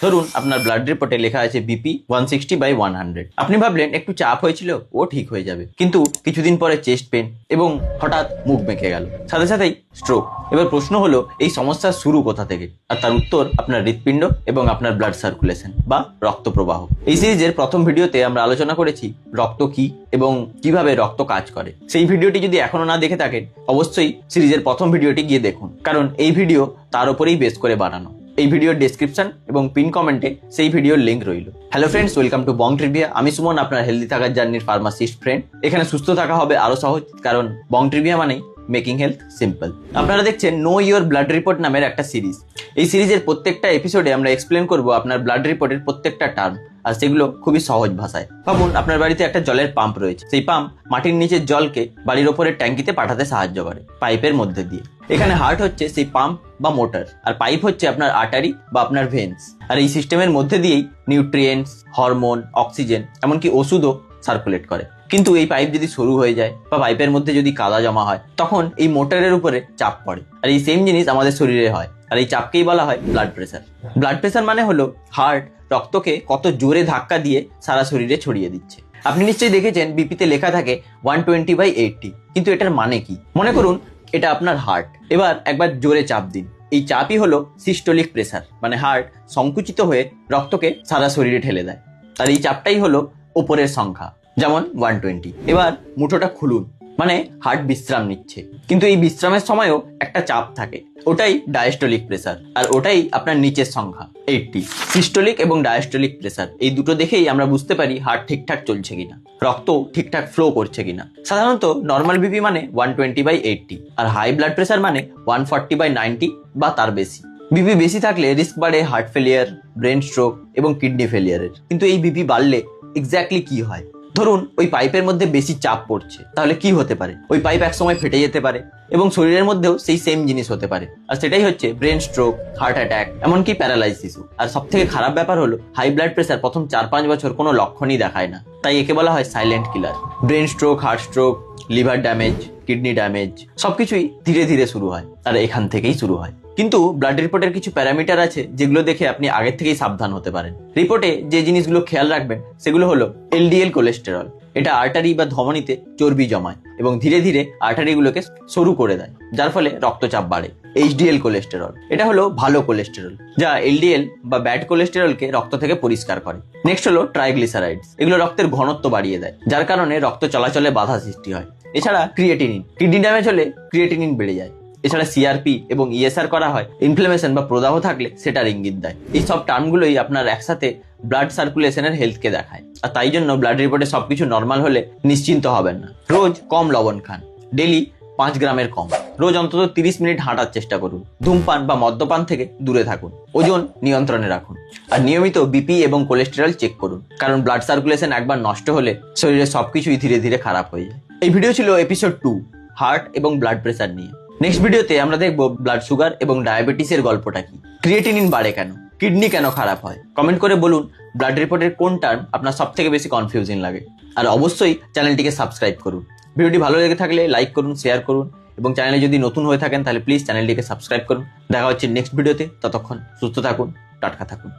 ধরুন আপনার ব্লাড রিপোর্টে লেখা আছে বিপি 160/100। আপনি ভাবলেন একটু চাপ হয়েছিল, ও ঠিক হয়ে যাবে, কিন্তু কিছুদিন পরে চেস্ট পেন এবং হঠাৎ মুখ বেঁকে গেল, সাথে সাথেই স্ট্রোক। এবার প্রশ্ন হলো এই সমস্যার শুরু কোথা থেকে? আর তার উত্তর আপনার হৃৎপিণ্ড এবং আপনার ব্লাড সার্কুলেশন বা রক্ত প্রবাহ। এই সিরিজের প্রথম ভিডিওতে আমরা আলোচনা করেছি রক্ত কি এবং কিভাবে রক্ত কাজ করে। সেই ভিডিওটি যদি এখনো না দেখে থাকেন, অবশ্যই সিরিজের প্রথম ভিডিওটি গিয়ে দেখুন, কারণ এই ভিডিও তার উপরেই বেস করে বানানো। এই ভিডিওর ডেসক্রিপশন এবং পিন কমেন্টে সেই ভিডিওর লিংক রইল। Hello friends, welcome to Bong trivia. আমি সুমন, আপনার হেলদি থাকার জার্নির ফার্মাসিস্ট ফ্রেন্ড। এখানে সুস্থ থাকা হবে আরো সহজ, কারণ বং ট্রিভিয়া মানেই মেকিং হেলথ সিম্পল। আপনারা দেখছেন নো ইয়োর ব্লাড রিপোর্ট নামের একটা সিরিজ। এই সিরিজের প্রত্যেকটা এপিসোডে আমরা এক্সপ্লেন করব আপনার ব্লাড রিপোর্টের প্রত্যেকটা টার্ম, আর সেগুলো খুবই সহজ ভাষায়। ভাবুন আপনার বাড়িতে একটা জলের পাম্প রয়েছে। সেই পাম্প মাটির নিচের জলকে বাড়ির ওপরের ট্যাঙ্কিতে পাঠাতে সাহায্য করে পাইপের মধ্যে দিয়ে। এখানে হার্ট হচ্ছে সেই পাম্প বা মোটর, আর পাইপ হচ্ছে আপনার আর্টারি বা আপনার ভেন্স। আর এই সিস্টেমের মধ্যে দিয়েই নিউট্রিয়েন্টস, হরমোন, অক্সিজেন, এমনকি ওষুধও সার্কুলেট করে। কিন্তু এই পাইপ যদি সরু হয়ে যায় বা পাইপের মধ্যে যদি কাদা জমা হয়, তখন এই মোটরের উপরে চাপ পড়ে। আর এই সেম জিনিস আমাদের শরীরে হয়, আর এই চাপকেই বলা হয় ব্লাড প্রেসার। ব্লাড প্রেসার মানে হলো হার্ট রক্তকে কত জোরে ধাক্কা দিয়ে সারা শরীরে ছড়িয়ে দিচ্ছে। আপনি নিশ্চয়ই দেখেছেন বিপিতে লেখা থাকে 120/80, কিন্তু এটার মানে কি? মনে করুন এটা আপনার হার্ট। এবার একবার জোরে চাপ দিন। এই চাপই হলো সিস্টোলিক প্রেসার, মানে হার্ট সংকুচিত হয়ে রক্তকে সারা শরীরে ঠেলে দেয়। আর এই চাপটাই হলো ওপরের সংখ্যা, যেমন 120। এবার মুঠোটা খুলুন, মানে হার্ট বিশ্রাম নিচ্ছে, কিন্তু এই বিশ্রামের সময়ও একটা চাপ থাকে, ওটাই ডায়াস্টোলিক প্রেসার। আর ওটাই আপনার নিচের সংখ্যা 80। সিস্টোলিক এবং ডায়াস্টোলিক প্রেসার এই দুটো দেখেই আমরা বুঝতে পারি হার্ট ঠিকঠাক চলছে কিনা, রক্ত ঠিকঠাক ফ্লো করছে কিনা। সাধারণত নর্মাল বিপি মানে 120/80, আর হাই ব্লাড প্রেসার মানে 140/90 বা তার বেশি। বিপি বেশি থাকলে রিস্ক বাড়ে হার্ট ফেলিয়ার, ব্রেন স্ট্রোক এবং কিডনি ফেলিয়ারের। কিন্তু এই বিপি বাড়লে এক্স্যাক্টলি কি হয়? ধরুন ওই পাইপের মধ্যে বেশি চাপ পড়ছে, তাহলে কি হতে পারে? ওই পাইপ একসময় ফেটে যেতে পারে, এবং শরীরের মধ্যেও সেই সেম জিনিস হতে পারে। আর সেটাই হচ্ছে ব্রেন স্ট্রোক, হার্ট অ্যাটাক, এমনকি প্যারালাইসিসও। আর সব থেকে খারাপ ব্যাপার হলো হাই ব্লাড প্রেসার প্রথম 4-5 বছর কোনো লক্ষণই দেখায় না, তাই একে বলা হয় silent killer. Brain stroke, heart stroke, liver damage, kidney damage সবকিছুই ধীরে ধীরে শুরু হয়, আর এখান থেকেই শুরু হয়। কিন্তু ব্লাড রিপোর্টের কিছু প্যারামিটার আছে যেগুলো দেখে আপনি আগের থেকেই সাবধান হতে পারেন। রিপোর্টে যে জিনিসগুলো খেয়াল রাখবেন সেগুলো হলো এলডিএল কোলেস্টেরল। এটা আর্টারি বা ধমনীতে চর্বি জমায় এবং ধীরে ধীরে আর্টারিগুলোকে সরু করে দেয়, যার ফলে রক্তচাপ বাড়ে। এইচডিএল কোলেস্টেরল, এটা হলো ভালো কোলেস্টেরল, যা এলডিএল বা ব্যাড কোলেস্টেরলকে রক্ত থেকে পরিষ্কার করে। নেক্সট হলো ট্রাইগ্লিসারাইডস, এগুলো রক্তের ঘনত্ব বাড়িয়ে দেয়, যার কারণে রক্ত চলাচলে বাধা সৃষ্টি হয়। এছাড়া ক্রিয়েটিনিন, কিডনি ড্যামেজ হলে ক্রিয়েটিনিন বেড়ে যায়। এছাড়া সিআরপি এবং ইএসআর করা হয়, ইনফ্লামেশন বা প্রদাহ থাকলে সেটার ইঙ্গিত দেয়। এই সব টার্মগুলোই আপনার একসাথে ব্লাড সার্কুলেশনের হেলথকে দেখায়। আর তাই জন্য ব্লাড রিপোর্টে সবকিছু নর্মাল হলে নিশ্চিন্ত হবেন না। রোজ কম লবণ খান, ডেলি 5 গ্রামের কম। রোজ অন্তত 30 মিনিট হাঁটার চেষ্টা করুন। ধূমপান বা মদ্যপান থেকে দূরে থাকুন। ওজন নিয়ন্ত্রণে রাখুন। আর নিয়মিত বিপি এবং কোলেস্টেরল চেক করুন, কারণ ব্লাড সার্কুলেশন একবার নষ্ট হলে শরীরের সবকিছুই ধীরে ধীরে খারাপ হয়ে যায়। এই ভিডিও ছিল এপিসোড 2, হার্ট এবং ব্লাড প্রেসার নিয়ে। নেক্সট ভিডিওতে আমরা দেখব ব্লাড সুগার এবং ডায়াবেটিসের গল্পটা কি, ক্রিয়েটিনিন বাড়ে কেন, কিডনি কেন খারাপ হয়। কমেন্ট করে বলুন ব্লাড রিপোর্টের কোন টার্ম আপনার সব থেকে বেশি কনফিউজিং লাগে। আর অবশ্যই চ্যানেলটিকে সাবস্ক্রাইব করুন। ভিডিওটি ভালো লেগে থাকলে লাইক করুন, শেয়ার করুন, এবং চ্যানেলে যদি নতুন হয়ে থাকেন তাহলে প্লিজ চ্যানেলটিকে সাবস্ক্রাইব করুন। দেখা হচ্ছে নেক্সট ভিডিওতে। ততক্ষণ সুস্থ থাকুন, টাটকা থাকুন।